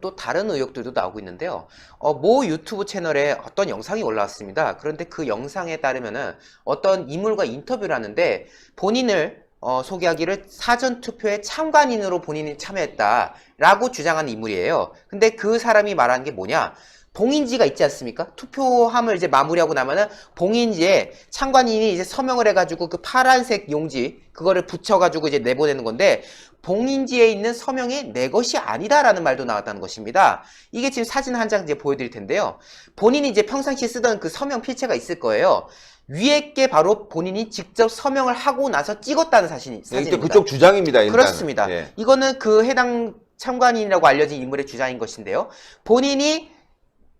또 다른 의혹들도 나오고 있는데요. 모 유튜브 채널에 어떤 영상이 올라왔습니다. 그런데 그 영상에 따르면은 어떤 인물과 인터뷰를 하는데 본인을 소개하기를 사전투표에 참관인으로 본인이 참여했다라고 주장하는 인물이에요. 근데 그 사람이 말하는 게 뭐냐? 봉인지가 있지 않습니까? 투표함을 이제 마무리하고 나면은 봉인지에 참관인이 이제 서명을 해가지고 그 파란색 용지 그거를 붙여가지고 이제 내보내는 건데 봉인지에 있는 서명이 내 것이 아니다라는 말도 나왔다는 것입니다. 이게 지금 사진 한 장 이제 보여드릴 텐데요. 본인이 이제 평상시에 쓰던 그 서명 필체가 있을 거예요. 위에 게 바로 본인이 직접 서명을 하고 나서 찍었다는 사진입니다. 그쪽 주장입니다. 일단은. 그렇습니다. 예. 이거는 그 해당 참관인이라고 알려진 인물의 주장인 것인데요. 본인이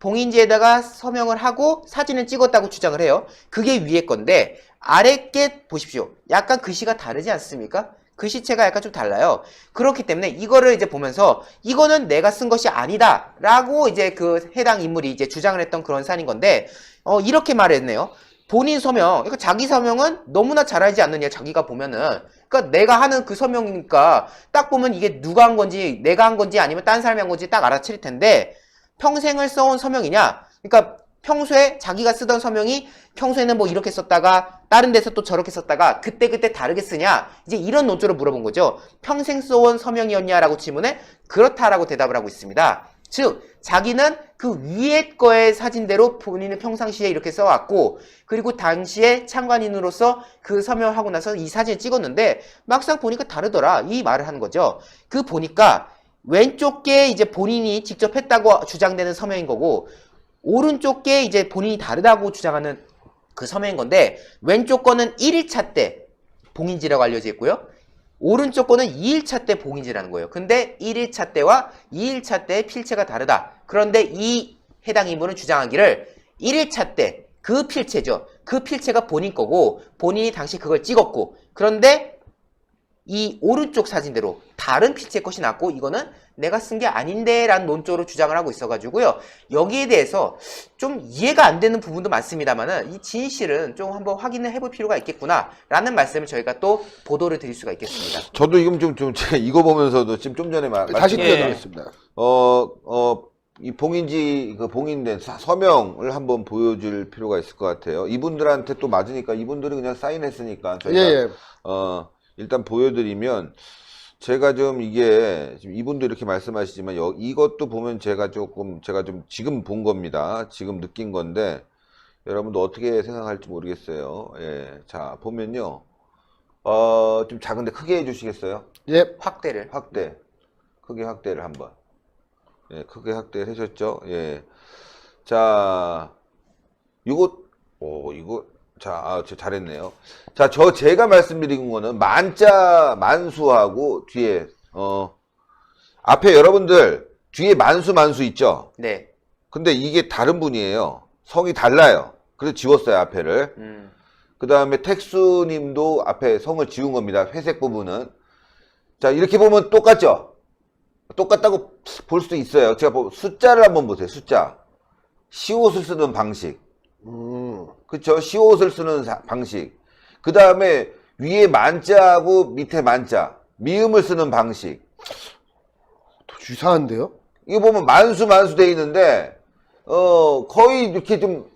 봉인지에다가 서명을 하고 사진을 찍었다고 주장을 해요. 그게 위에 건데 아래 게 보십시오. 약간 글씨가 다르지 않습니까? 글씨체가 약간 좀 달라요. 그렇기 때문에 이거를 이제 보면서 이거는 내가 쓴 것이 아니다 라고 이제 그 해당 인물이 이제 주장을 했던 그런 사안인 건데 이렇게 말했네요. 본인 서명, 그러니까 자기 서명은 너무나 잘 알지 않느냐, 자기가 보면은. 그러니까 내가 하는 그 서명이니까 딱 보면 이게 누가 한 건지, 내가 한 건지 아니면 딴 사람이 한 건지 딱 알아차릴 텐데 평생을 써온 서명이냐? 그러니까 평소에 자기가 쓰던 서명이 평소에는 뭐 이렇게 썼다가 다른 데서 또 저렇게 썼다가 그때그때 다르게 쓰냐? 이제 이런 논조로 물어본 거죠. 평생 써온 서명이었냐라고 질문에 그렇다라고 대답을 하고 있습니다. 즉 자기는 그 위에 거의 사진대로 본인은 평상시에 이렇게 써왔고 그리고 당시에 참관인으로서 그 서명을 하고 나서 이 사진을 찍었는데 막상 보니까 다르더라 이 말을 하는 거죠. 그 보니까 왼쪽 게 이제 본인이 직접 했다고 주장되는 서명인 거고 오른쪽 게 이제 본인이 다르다고 주장하는 그 서명인 건데 왼쪽 거는 1일차 때 봉인지라고 알려져 있고요. 오른쪽 거는 2일차 때 봉인지라는 거예요. 근데 1일차 때와 2일차 때의 필체가 다르다. 그런데 이 해당 인물은 주장하기를 1일차 때 그 필체죠. 그 필체가 본인 거고 본인이 당시 그걸 찍었고 그런데 이 오른쪽 사진대로 다른 필체 것이 났고 이거는 내가 쓴 게 아닌데 라는 논조로 주장을 하고 있어가지고요. 여기에 대해서 좀 이해가 안 되는 부분도 많습니다만은 이 진실은 좀 한번 확인을 해볼 필요가 있겠구나 라는 말씀을 저희가 또 보도를 드릴 수가 있겠습니다. 저도 이건 제가 이거 보면서도 지금 좀 전에 다시 띄워드리겠습니다. 이 봉인지, 그 봉인된 서명을 한번 보여줄 필요가 있을 것 같아요. 이분들한테 또 맞으니까 이분들이 그냥 사인했으니까 저희가 일단 보여드리면 제가 좀 이게 지금 이분도 이렇게 말씀하시지만 이것도 보면 제가 좀 지금 본 겁니다. 지금 느낀 건데 여러분도 어떻게 생각할지 모르겠어요. 예, 자 보면요, 좀 작은데 크게 해주시겠어요? 예, 확대, 크게 확대를 한번. 예, 크게 확대를 해줬죠. 예, 자 이거 자, 잘했네요. 자, 제가 말씀드린 거는 만수하고 뒤에, 앞에 여러분들, 뒤에 만수 있죠? 네. 근데 이게 다른 분이에요. 성이 달라요. 그래서 지웠어요, 앞에를. 그 다음에 택수님도 앞에 성을 지운 겁니다. 회색 부분은. 자, 이렇게 보면 똑같죠? 똑같다고 볼 수도 있어요. 제가 숫자를 한번 보세요, 숫자. 시옷을 쓰는 방식. 그쵸? 시옷을 쓰는 방식. 그 다음에 위에 만자하고 밑에 만자. 미음을 쓰는 방식. 이상한데요? 이거 보면 만수 돼 있는데, 거의 이렇게 좀,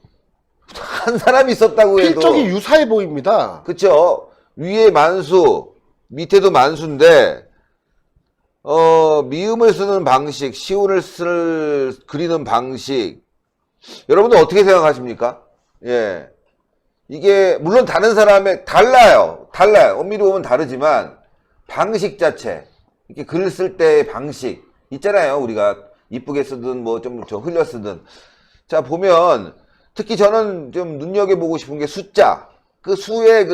한 사람이 있었다고 해도. 필적이 유사해 보입니다. 그쵸? 위에 만수, 밑에도 만수인데, 미음을 쓰는 방식, 시온을 그리는 방식. 여러분들 어떻게 생각하십니까? 예. 이게, 물론 다른 사람의, 달라요. 엄밀히 보면 다르지만, 방식 자체. 이렇게 글을 쓸 때의 방식. 있잖아요. 우리가 이쁘게 쓰든, 뭐 좀 흘려 쓰든. 자, 보면, 특히 저는 좀 눈여겨보고 싶은 게 숫자. 그 수의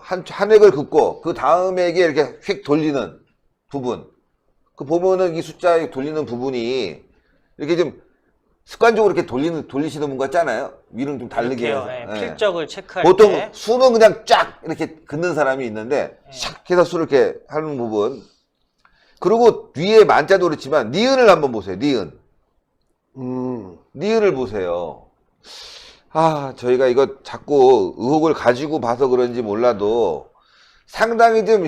한 획을 긋고, 그 다음에게 이렇게 휙 돌리는 부분. 그 보면은 이 숫자에 돌리는 부분이, 이렇게 좀, 습관적으로 이렇게 돌리시는 분 같잖아요. 위는 좀 다르게 해서. 예, 필적을 체크할 보통 때 수는 그냥 쫙 이렇게 긋는 사람이 있는데 샥 해서 수를 이렇게 하는 부분. 그리고 뒤에 만자도 그렇지만 니은을 한번 보세요. 니은을 보세요. 아, 저희가 이거 자꾸 의혹을 가지고 봐서 그런지 몰라도 상당히 좀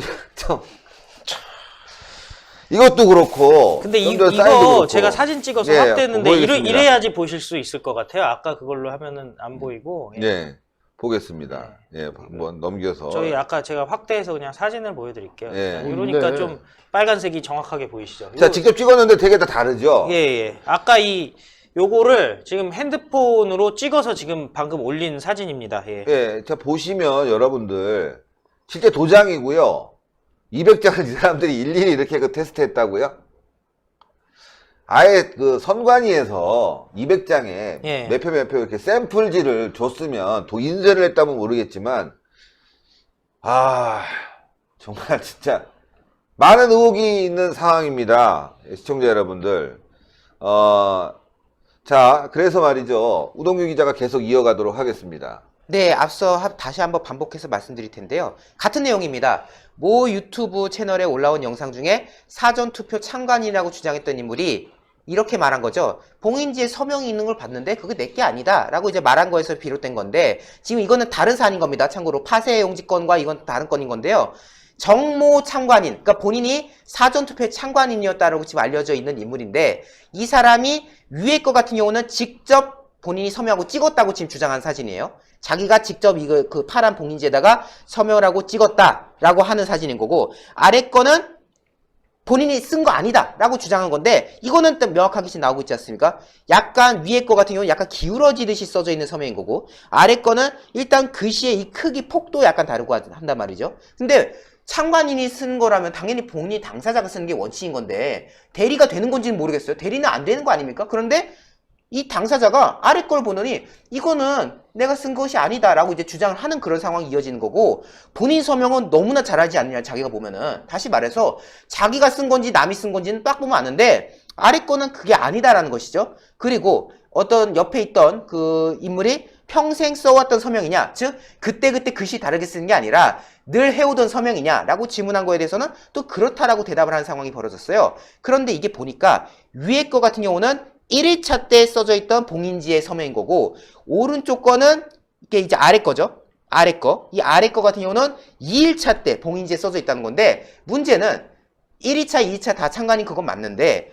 이것도 그렇고. 근데 좀 더 사이즈도 이거 그렇고. 제가 사진 찍어서 예, 확대했는데 보여드리겠습니다. 이래야지 보실 수 있을 것 같아요. 아까 그걸로 하면은 안 보이고. 예. 네, 보겠습니다. 예, 한번 넘겨서. 저희 아까 제가 확대해서 그냥 사진을 보여드릴게요. 예. 이러니까 네. 좀 빨간색이 정확하게 보이시죠? 자, 직접 찍었는데 되게 다 다르죠? 예, 예. 아까 요거를 지금 핸드폰으로 찍어서 지금 방금 올린 사진입니다. 예. 예, 자, 보시면 여러분들, 실제 도장이고요. 200장을 이 사람들이 일일이 이렇게 그 테스트 했다고요? 아예 그 선관위에서 200장에 예. 몇 표 이렇게 샘플지를 줬으면 또 인쇄를 했다면 모르겠지만, 정말 진짜 많은 의혹이 있는 상황입니다. 시청자 여러분들. 자, 그래서 말이죠. 우동규 기자가 계속 이어가도록 하겠습니다. 네, 앞서 다시 한번 반복해서 말씀드릴 텐데요. 같은 내용입니다. 모 유튜브 채널에 올라온 영상 중에 사전투표 참관인이라고 주장했던 인물이 이렇게 말한 거죠. 봉인지에 서명이 있는 걸 봤는데 그게 내게 아니다 라고 이제 말한 거에서 비롯된 건데, 지금 이거는 다른 사안인 겁니다. 참고로 파쇄 용지 건과 이건 다른 건인 건데요. 정모 참관인, 그러니까 본인이 사전투표의 참관인이었다라고 지금 알려져 있는 인물인데, 이 사람이 위에 거 같은 경우는 직접 본인이 서명하고 찍었다고 지금 주장한 사진이에요. 자기가 직접 이거 그 파란 봉인지에다가 서명을 하고 찍었다라고 하는 사진인 거고, 아래 거는 본인이 쓴 거 아니다 라고 주장한 건데, 이거는 또 명확하게 지금 나오고 있지 않습니까? 약간 위에 거 같은 경우는 약간 기울어지듯이 써져 있는 서명인 거고, 아래 거는 일단 글씨의 이 크기 폭도 약간 다르고 한단 말이죠. 근데 참관인이 쓰는 거라면 당연히 본인 당사자가 쓰는 게 원칙인 건데, 대리가 되는 건지는 모르겠어요. 대리는 안 되는 거 아닙니까? 그런데 이 당사자가 아래 걸 보더니 이거는 내가 쓴 것이 아니다 라고 이제 주장을 하는 그런 상황이 이어지는 거고, 본인 서명은 너무나 잘하지 않느냐, 자기가 보면은. 다시 말해서 자기가 쓴 건지 남이 쓴 건지는 딱 보면 아는데 아래 거는 그게 아니다라는 것이죠. 그리고 어떤 옆에 있던 그 인물이 평생 써왔던 서명이냐, 즉 그때그때 글씨 다르게 쓰는 게 아니라 늘 해오던 서명이냐 라고 질문한 거에 대해서는 또 그렇다라고 대답을 하는 상황이 벌어졌어요. 그런데 이게 보니까 위에 거 같은 경우는 1일차 때 써져 있던 봉인지의 서명인 거고, 오른쪽 거는 이게 이제 아래 거죠. 아래 거. 이 아래 거 같은 경우는 2일차 때 봉인지에 써져 있다는 건데, 문제는 1일차, 2일차 다 참관인 그건 맞는데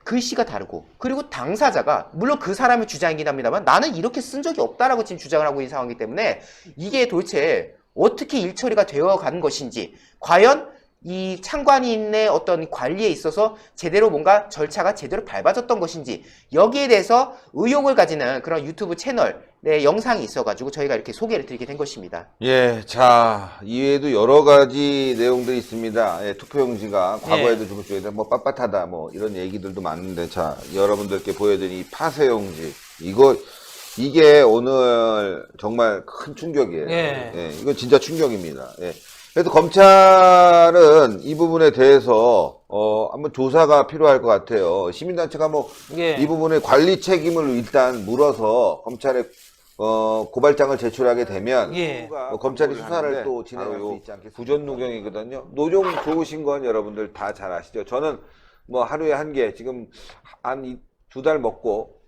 글씨가 다르고, 그리고 당사자가 물론 그 사람의 주장이긴 합니다만 나는 이렇게 쓴 적이 없다라고 지금 주장을 하고 있는 상황이기 때문에, 이게 도대체 어떻게 일처리가 되어 간 것인지, 과연 이 참관인의 어떤 관리에 있어서 제대로 뭔가 절차가 제대로 밟아졌던 것인지, 여기에 대해서 의혹을 가지는 그런 유튜브 채널의 영상이 있어가지고 저희가 이렇게 소개를 드리게 된 것입니다. 예, 자, 이외에도 여러 가지 내용들이 있습니다. 예, 투표용지가 과거에도 좀 쪽에 뭐 빳빳하다 뭐 이런 얘기들도 많은데, 자, 여러분들께 보여드린 이 파쇄용지, 이게 오늘 정말 큰 충격이에요. 예. 예, 이건 진짜 충격입니다. 예. 그래서 검찰은 이 부분에 대해서 한번 조사가 필요할 것 같아요. 시민단체가 뭐 예. 이 부분의 관리 책임을 일단 물어서 검찰에 고발장을 제출하게 되면 예. 검찰이 수사를 또 진행할 수 있지 않겠습니까? 부전노경이거든요. 노종 좋으신 건 여러분들 다 잘 아시죠? 저는 뭐 하루에 한 개, 지금 한 2달 먹고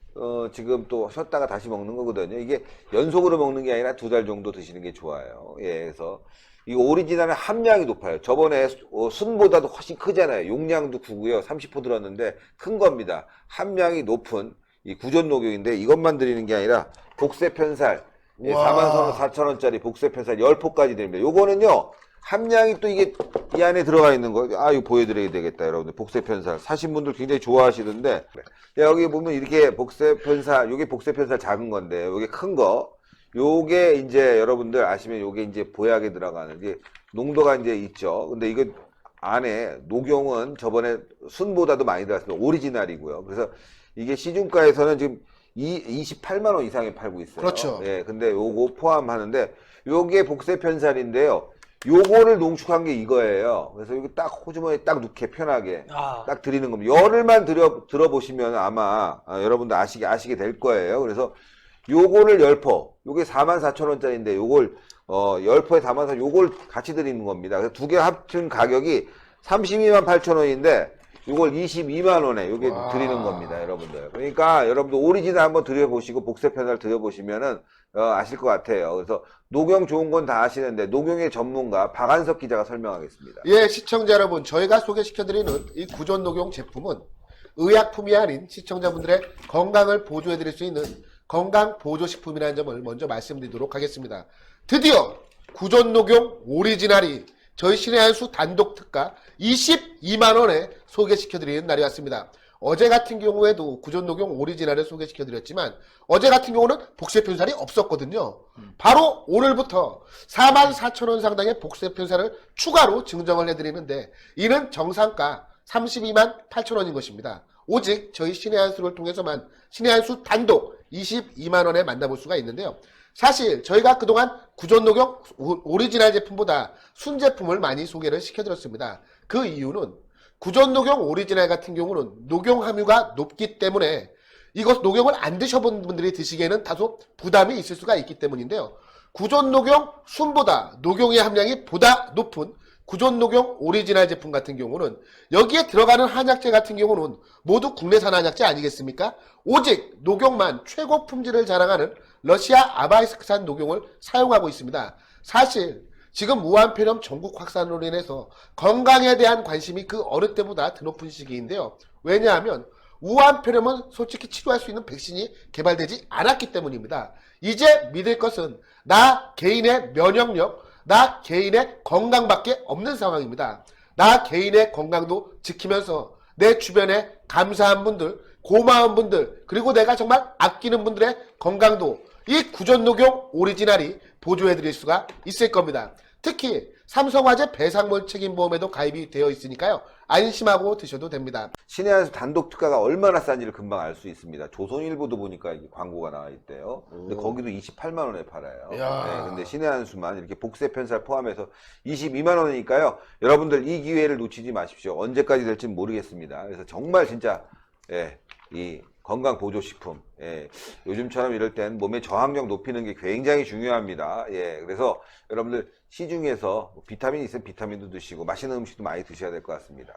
지금 또 쉬었다가 다시 먹는 거거든요. 이게 연속으로 먹는 게 아니라 2달 정도 드시는 게 좋아요. 예, 그래서 이 오리지널은 함량이 높아요. 저번에 순보다도 훨씬 크잖아요. 용량도 크고요. 30% 들었는데 큰 겁니다. 함량이 높은 이 구전녹용인데, 이것만 드리는 게 아니라 복세편살, 예, 44,000원짜리 복세편살 10포까지 드립니다. 요거는요, 함량이 또 이게 이 안에 들어가 있는 거, 이거 보여드려야 되겠다, 여러분들. 복세편살 사신 분들 굉장히 좋아하시던데, 여기 보면 이렇게 복세편살, 요게 복세편살 작은 건데, 요게 큰 거, 요게 이제 여러분들 아시면 요게 이제 보약에 들어가는 게 농도가 이제 있죠. 근데 이거 안에 녹용은 저번에 순보다도 많이 들어갔습니다. 오리지널이고요. 그래서 이게 시중가에서는 지금 28만 원 이상에 팔고 있어요. 그렇죠. 예, 근데 요거 포함하는데 요게 복세편살인데요. 요거를 농축한 게 이거예요. 그래서 이거 딱 호주머니에 딱 넣게 편하게 딱 드리는 겁니다. 열흘만 들어보시면 아마 여러분들 아시게 될 거예요. 그래서 요거를 10포, 요게 44,000원짜리인데 요걸 10포에 담아서 요걸 같이 드리는 겁니다. 그래서 두 개 합친 가격이 328,000원인데 이걸 22만 원에 요게 와. 드리는 겁니다, 여러분들. 그러니까 여러분들 오리지널 한번 드려보시고 복세 편살 드려보시면은 아실 것 같아요. 그래서 녹용 좋은 건 다 아시는데 녹용의 전문가 박한석 기자가 설명하겠습니다. 예, 시청자 여러분, 저희가 소개시켜드리는 이 구존 녹용 제품은 의약품이 아닌 시청자분들의 건강을 보조해드릴 수 있는 건강 보조식품이라는 점을 먼저 말씀드리도록 하겠습니다. 드디어 구존 녹용 오리지널이 저희 신의 한 수 단독 특가 22만 원에 소개시켜드리는 날이 왔습니다. 어제 같은 경우에도 구존 녹용 오리지널을 소개시켜드렸지만 어제 같은 경우는 복세 편살이 없었거든요. 바로 오늘부터 44,000원 상당의 복세 편살을 추가로 증정을 해드리는데 이는 정상가 32만 8천원인 것입니다. 오직 저희 신의 한 수를 통해서만 신의 한 수 단독 22만 원에 만나볼 수가 있는데요. 사실 저희가 그동안 구존 녹용 오리지널 제품보다 순제품을 많이 소개를 시켜드렸습니다. 그 이유는 구존 녹용 오리지널 같은 경우는 녹용 함유가 높기 때문에 이것 녹용을 안 드셔본 분들이 드시기에는 다소 부담이 있을 수가 있기 때문인데요. 구존 녹용 순보다 녹용의 함량이 보다 높은 구존 녹용 오리지널 제품 같은 경우는 여기에 들어가는 한약재 같은 경우는 모두 국내산 한약재 아니겠습니까? 오직 녹용만 최고 품질을 자랑하는 러시아 아바이스크산 녹용을 사용하고 있습니다. 사실 지금 무한폐렴 전국 확산으로 인해서 건강에 대한 관심이 그 어느 때보다 더 높은 시기인데요. 왜냐하면 우한폐렴은 솔직히 치료할 수 있는 백신이 개발되지 않았기 때문입니다. 이제 믿을 것은 나 개인의 면역력, 나 개인의 건강밖에 없는 상황입니다. 나 개인의 건강도 지키면서 내 주변에 감사한 분들, 고마운 분들, 그리고 내가 정말 아끼는 분들의 건강도 이 구존 녹용 오리지널이 보조해드릴 수가 있을 겁니다. 특히 삼성화재 배상물 책임보험에도 가입이 되어 있으니까요. 안심하고 드셔도 됩니다. 신의 한 수 단독 특가가 얼마나 싼지를 금방 알 수 있습니다. 조선일보도 보니까 이게 광고가 나와 있대요. 근데 거기도 28만 원에 팔아요. 이야. 네, 근데 신의 한 수만 이렇게 복세 편살 포함해서 22만 원이니까요. 여러분들 이 기회를 놓치지 마십시오. 언제까지 될지는 모르겠습니다. 그래서 정말 진짜 이 건강 보조식품, 요즘처럼 이럴 땐 몸의 저항력 높이는 게 굉장히 중요합니다. 그래서 여러분들 시중에서 비타민 있으면 비타민도 드시고 맛있는 음식도 많이 드셔야 될 것 같습니다.